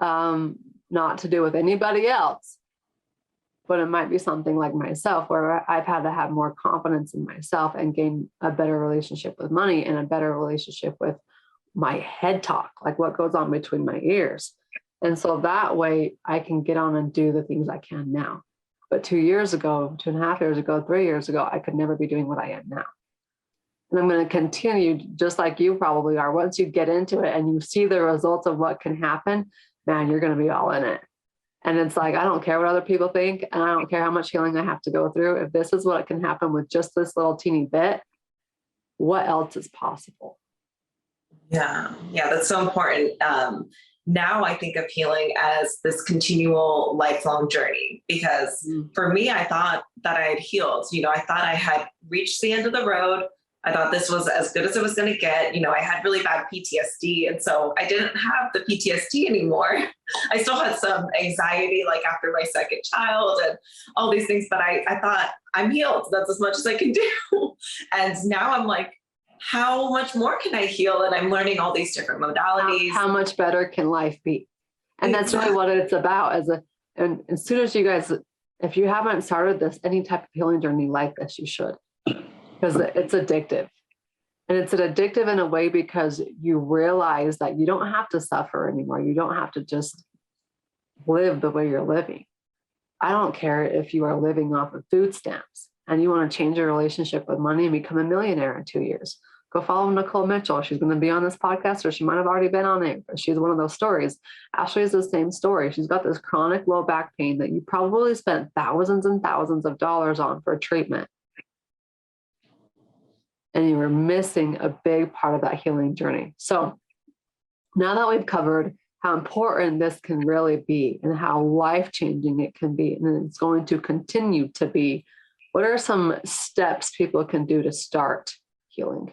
not to do with anybody else, but it might be something like myself, where I've had to have more confidence in myself and gain a better relationship with money and a better relationship with my head talk, like what goes on between my ears. And so that way I can get on and do the things I can now. But 2 years ago, 2.5 years ago, 3 years ago, I could never be doing what I am now. And I'm going to continue just like you probably are. Once you get into it and you see the results of what can happen, man, you're going to be all in it. And it's like, I don't care what other people think, and I don't care how much healing I have to go through. If this is what can happen with just this little teeny bit, what else is possible? Yeah, that's so important. Now I think of healing as this continual lifelong journey, because for me, I thought that I had healed. You know, I thought I had reached the end of the road. I thought this was as good as it was going to get. You know, I had really bad PTSD. And so I didn't have the PTSD anymore. I still had some anxiety, like after my second child and all these things, but I thought, I'm healed. That's as much as I can do. And now I'm like, how much more can I heal? And I'm learning all these different modalities. How much better can life be? And that's really what it's about. And as soon as you guys, if you haven't started this, any type of healing journey like this, you should, because it's addictive. And it's addictive in a way because you realize that you don't have to suffer anymore. You don't have to just live the way you're living. I don't care if you are living off of food stamps and you want to change your relationship with money and become a millionaire in 2 years. Go follow Nicole Mitchell. She's going to be on this podcast, or she might have already been on it, but she's one of those stories. Ashlee is the same story. She's got this chronic low back pain that you probably spent thousands and thousands of dollars on for treatment. And you were missing a big part of that healing journey. So now that we've covered how important this can really be and how life-changing it can be, and it's going to continue to be, what are some steps people can do to start healing?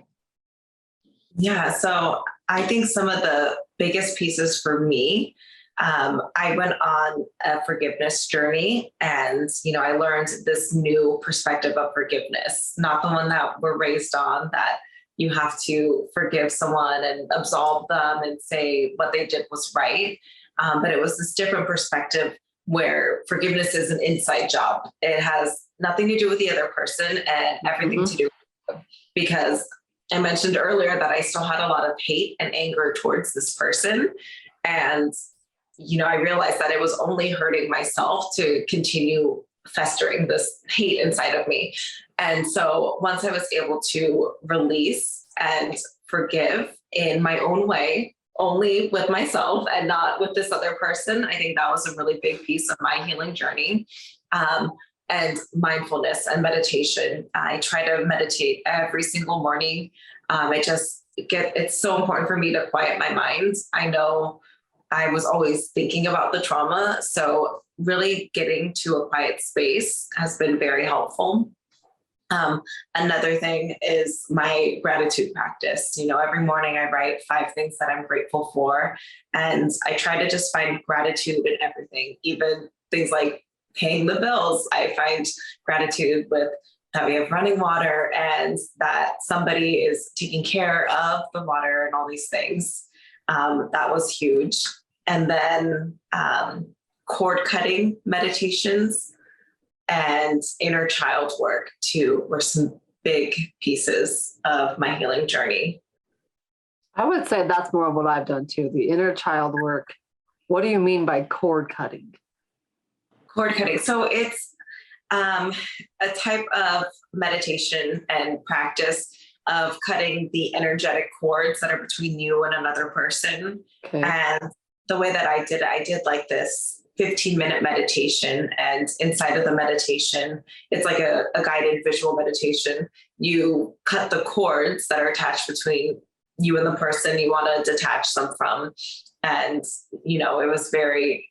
Yeah, so I think some of the biggest pieces for me, I went on a forgiveness journey, and, you know, I learned this new perspective of forgiveness, not the one that we're raised on, that you have to forgive someone and absolve them and say what they did was right. But it was this different perspective where forgiveness is an inside job. It has nothing to do with the other person and everything to do with them, because I mentioned earlier that I still had a lot of hate and anger towards this person. And, you know, I realized that it was only hurting myself to continue festering this hate inside of me. And so once I was able to release and forgive in my own way, only with myself and not with this other person, I think that was a really big piece of my healing journey. and mindfulness and meditation. I try to meditate every single morning. It's so important for me to quiet my mind. I know I was always thinking about the trauma. So really getting to a quiet space has been very helpful. Another thing is my gratitude practice. Every morning I write 5 things that I'm grateful for. And I try to just find gratitude in everything, even things like paying the bills. I find gratitude with that we have running water and that somebody is taking care of the water and all these things. That was huge. And then cord cutting meditations and inner child work too were some big pieces of my healing journey. I would say that's more of what I've done too. The inner child work. What do you mean by cord cutting? Cord cutting. So it's a type of meditation and practice of cutting the energetic cords that are between you and another person. Okay. And the way that I did like this 15-minute meditation. And inside of the meditation, it's like a guided visual meditation. You cut the cords that are attached between you and the person you want to detach them from. And, it was very,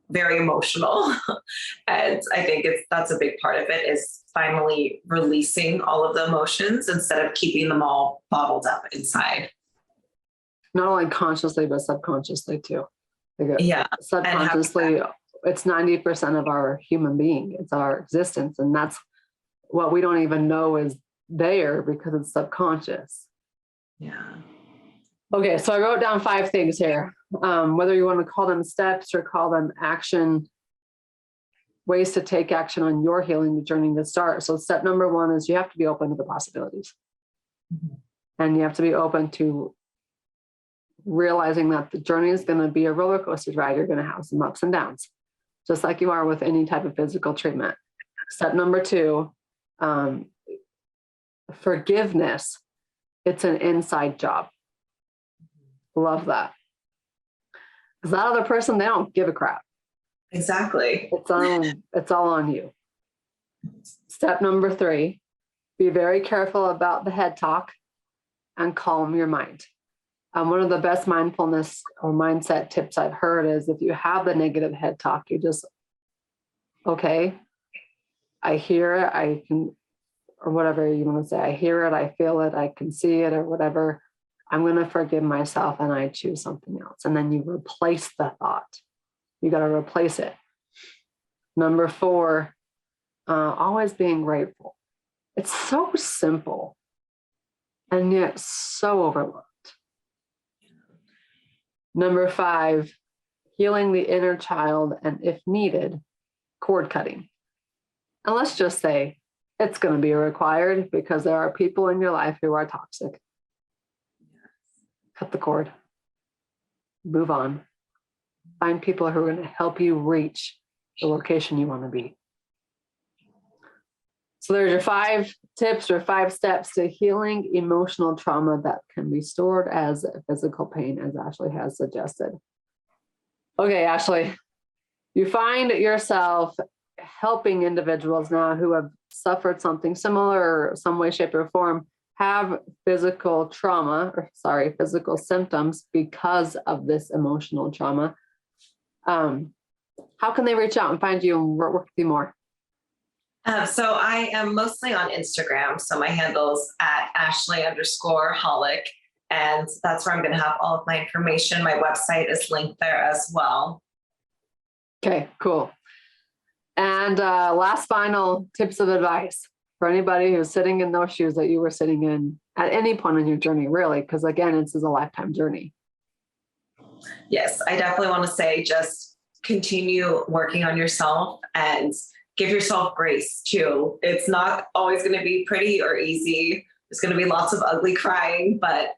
very emotional. And I think that's a big part of it, is finally releasing all of the emotions instead of keeping them all bottled up inside. Not only consciously, but subconsciously too. Yeah. Subconsciously, it's 90% of our human being. It's our existence. And that's what we don't even know is there because it's subconscious. Yeah. Okay. So I wrote down 5 things here. Whether you want to call them steps or call them ways to take action on your healing journey to start. So step number 1 is you have to be open to the possibilities. Mm-hmm. And you have to be open to realizing that the journey is going to be a roller coaster ride. You're going to have some ups and downs, just like you are with any type of physical treatment. Step number 2, forgiveness. It's an inside job. Love that. Because that other person, they don't give a crap. Exactly. It's all on you. Step number 3, be very careful about the head talk and calm your mind. One of the best mindfulness or mindset tips I've heard is if you have the negative head talk, you just, okay, I hear it, I can, or whatever you want to say, I hear it, I feel it, I can see it, or whatever. I'm going to forgive myself and I choose something else. And then you replace the thought. You got to replace it. Number 4, always being grateful. It's so simple and yet so overlooked. Number 5, healing the inner child, and if needed, cord cutting. And let's just say it's going to be required because there are people in your life who are toxic. Cut the cord. Move on. Find people who are going to help you reach the location you want to be. So there's your 5 tips or 5 steps to healing emotional trauma that can be stored as physical pain, as Ashlee has suggested. Okay, Ashlee, you find yourself helping individuals now who have suffered something similar, or some way, shape, or form, have physical symptoms because of this emotional trauma. How can they reach out and find you and work with you more? So I am mostly on Instagram. So my handle's at Ashlee_Hoelck. And that's where I'm going to have all of my information. My website is linked there as well. Okay, cool. And last final tips of advice for anybody who's sitting in those shoes that you were sitting in at any point in your journey, really, because again, this is a lifetime journey. Yes, I definitely want to say just continue working on yourself and give yourself grace too. It's not always going to be pretty or easy. There's going to be lots of ugly crying, but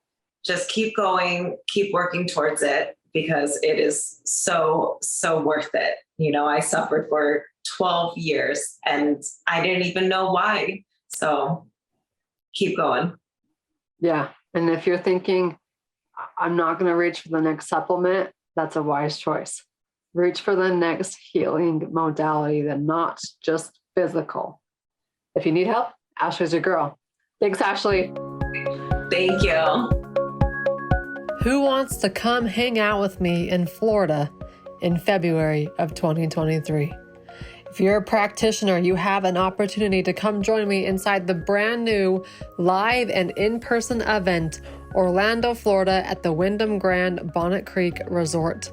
just keep going, keep working towards it because it is so, so worth it. I suffered for 12 years and I didn't even know why. So keep going. Yeah. And if you're thinking, I'm not going to reach for the next supplement, that's a wise choice. reach for the next healing modality that's not just physical. If you need help, Ashlee's your girl. Thanks, Ashlee. Thank you. Who wants to come hang out with me in Florida in February of 2023? If you're a practitioner, you have an opportunity to come join me inside the brand new live and in-person event, Orlando, Florida at the Wyndham Grand Bonnet Creek Resort.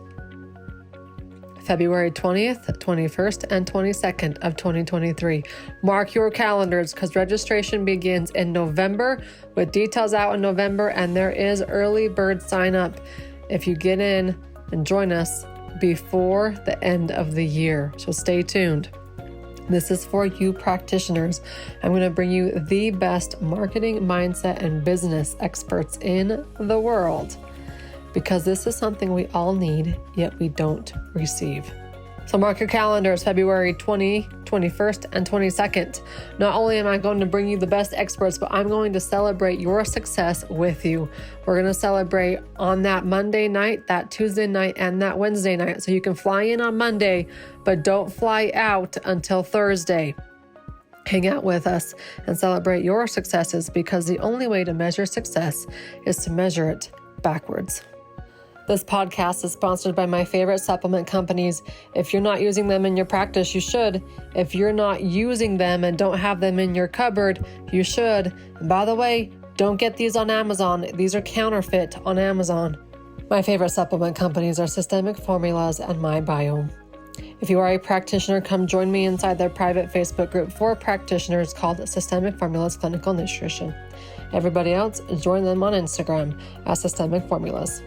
February 20th, 21st, and 22nd of 2023. Mark your calendars because registration begins in November with details out in November, and there is early bird sign up if you get in and join us before the end of the year. So stay tuned. This is for you practitioners. I'm going to bring you the best marketing, mindset, and business experts in the world, because this is something we all need, yet we don't receive. So mark your calendars, February 20, 21st, and 22nd. Not only am I going to bring you the best experts, but I'm going to celebrate your success with you. We're going to celebrate on that Monday night, that Tuesday night, and that Wednesday night. So you can fly in on Monday, but don't fly out until Thursday. Hang out with us and celebrate your successes, because the only way to measure success is to measure it backwards. This podcast is sponsored by my favorite supplement companies. If you're not using them in your practice, you should. If you're not using them and don't have them in your cupboard, you should. And by the way, don't get these on Amazon. These are counterfeit on Amazon. My favorite supplement companies are Systemic Formulas and My Biome. If you are a practitioner, come join me inside their private Facebook group for practitioners called Systemic Formulas Clinical Nutrition. Everybody else, join them on Instagram at Systemic Formulas.